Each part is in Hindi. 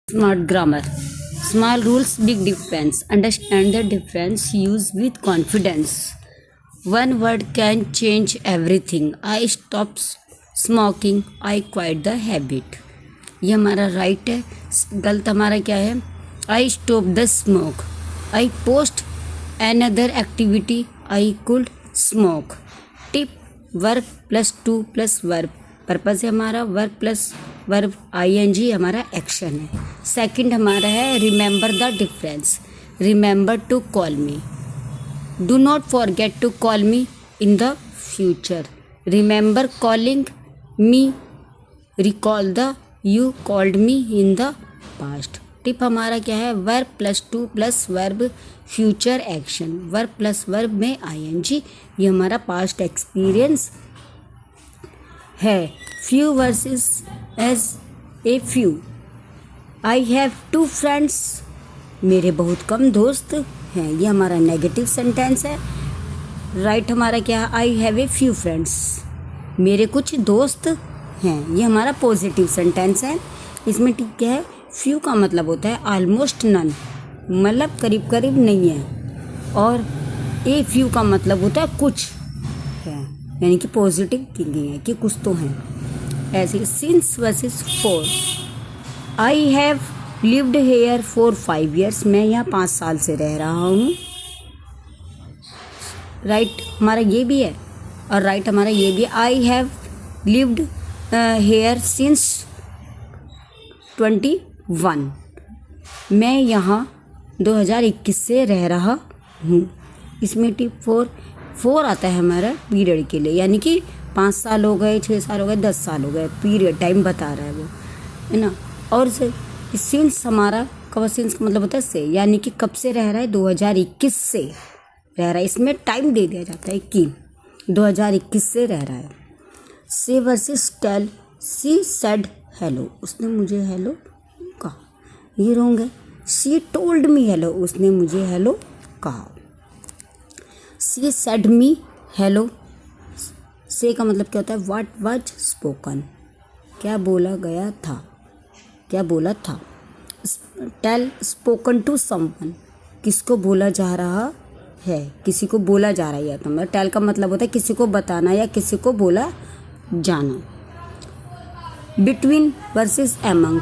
Smart grammar. Small rules, big difference. Understand the difference. Use with confidence. One word can change everything. I stop smoking. I quit the habit. ये हमारा राइट है. गलत हमारा क्या है? I stop the smoke. I post another activity. I could smoke. Tip. Verb plus to plus verb. Purpose है हमारा वर्ब प्लस वर्ब ing हमारा एक्शन है. सेकंड हमारा है remember the difference. Remember to call me. Do not forget to call me in the future. Remember calling me. Recall the you called me in the past. Tip हमारा क्या है? Verb plus to plus verb future action. Verb plus verb में ing. ये हमारा पास्ट एक्सपीरियंस है. Few versus as a few. I have two friends. मेरे बहुत कम दोस्त हैं. ये हमारा नेगेटिव सेंटेंस है. राइट हमारा क्या है? I have a few friends. मेरे कुछ दोस्त हैं. ये हमारा पॉजिटिव सेंटेंस है. इसमें ठीक क्या है? फ्यू का मतलब होता है ऑलमोस्ट नन, मतलब करीब करीब नहीं है. और ए फ्यू का मतलब होता है कुछ है, यानी कि पॉजिटिव थिंकिंग है कि कुछ तो हैं. ऐसे since versus for. I have lived here for 5 years. मैं यहाँ 5 साल से रह रहा हूँ. राइट हमारा ये भी है और राइट हमारा ये भी है. I have lived here since 21. मैं यहाँ 2021 से रह रहा हूँ. इसमें टिप 4 आता है हमारा पीरियड के लिए, यानी कि 5 साल हो गए, 6 साल हो गए, 10 साल हो गए. पीरियड टाइम बता रहा है वो, है ना. और सिंस हमारा कब, सिंस का मतलब होता है से, यानी कि कब से रह रहा है? 2021 से रह रहा है. इसमें टाइम दे दिया जाता है कि 2021 से रह रहा है. Say versus tell. She said hello. उसने मुझे हेलो कहा. ये रॉन्ग है. She told me hello. उसने मुझे हेलो कहा. She said me hello. Say का मतलब क्या होता है? What was spoken. क्या बोला गया था, क्या बोला था. Tell spoken to someone. किसको बोला जा रहा है, किसी को बोला जा रहा है. तो मतलब टेल का मतलब होता है किसी को बताना या किसी को बोला जाना. Between versus among.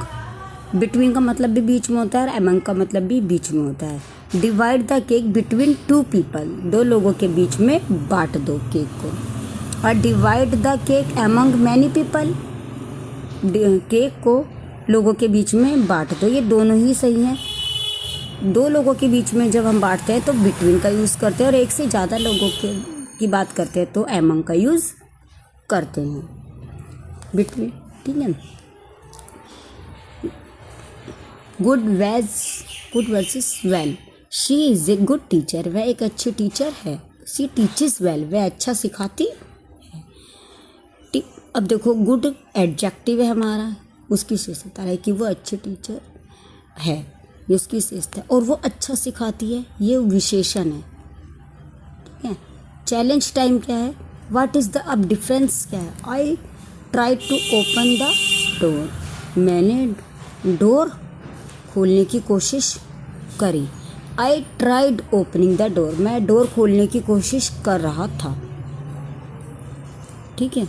बिटवीन का मतलब भी बीच में होता है और एमंग का मतलब भी बीच में होता है. Divide the cake between 2 people. 2 लोगों के बीच में बांट दो केक को. और divide the cake among many people. Cake को लोगों के बीच में बांट दो. ये दोनों ही सही हैं. 2 लोगों के बीच में जब हम बांटते हैं तो बिटवीन का यूज़ करते हैं, और एक से ज़्यादा लोगों की बात करते हैं तो एमंग का यूज़ करते हैं. बिटवीन, ठीक है. Good versus well. She is a good teacher. वह एक अच्छी टीचर है. She teaches well. वह अच्छा सिखाती है. अब देखो गुड एडजेक्टिव है हमारा, उसकी विशेषता है कि वो अच्छी टीचर है, ये उसकी विशेषता है. और वो अच्छा सिखाती है, ये विशेषण है. ठीक है. चैलेंज टाइम क्या है? व्हाट इज़ द अब डिफरेंस क्या है? I try to open the door. मैंने डोर खोलने की कोशिश करी. I tried opening the door. मैं डोर खोलने की कोशिश कर रहा था. ठीक है.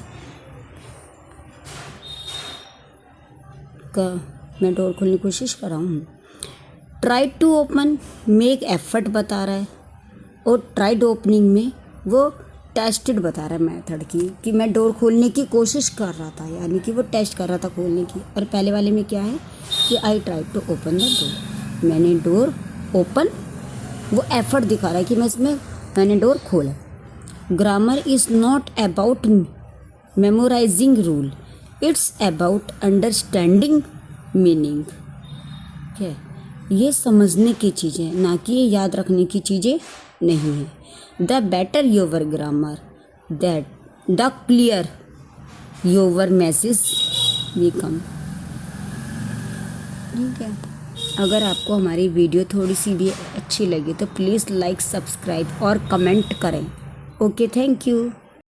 मैं डोर खोलने की कोशिश कर रहा हूँ. Tried to open make effort बता रहा है, और ट्राइड ओपनिंग में वो टेस्टेड बता रहा है मेथड की, कि मैं डोर खोलने की कोशिश कर रहा था, यानी कि वो टेस्ट कर रहा था खोलने की. और पहले वाले में क्या है कि I tried to open the door. मैंने डोर ओपन, वो एफर्ट दिखा रहा है कि मैंने डोर खोला. Grammar is not about memorising rule. It's about understanding meaning. क्या है? ये समझने की चीज़ें, ना कि ये याद रखने की चीज़ें नहीं है. The better your grammar that the clear your message become. ठीक है. अगर आपको हमारी वीडियो थोड़ी सी भी अच्छी लगी तो प्लीज़ लाइक, सब्सक्राइब और कमेंट करें. Okay, thank you.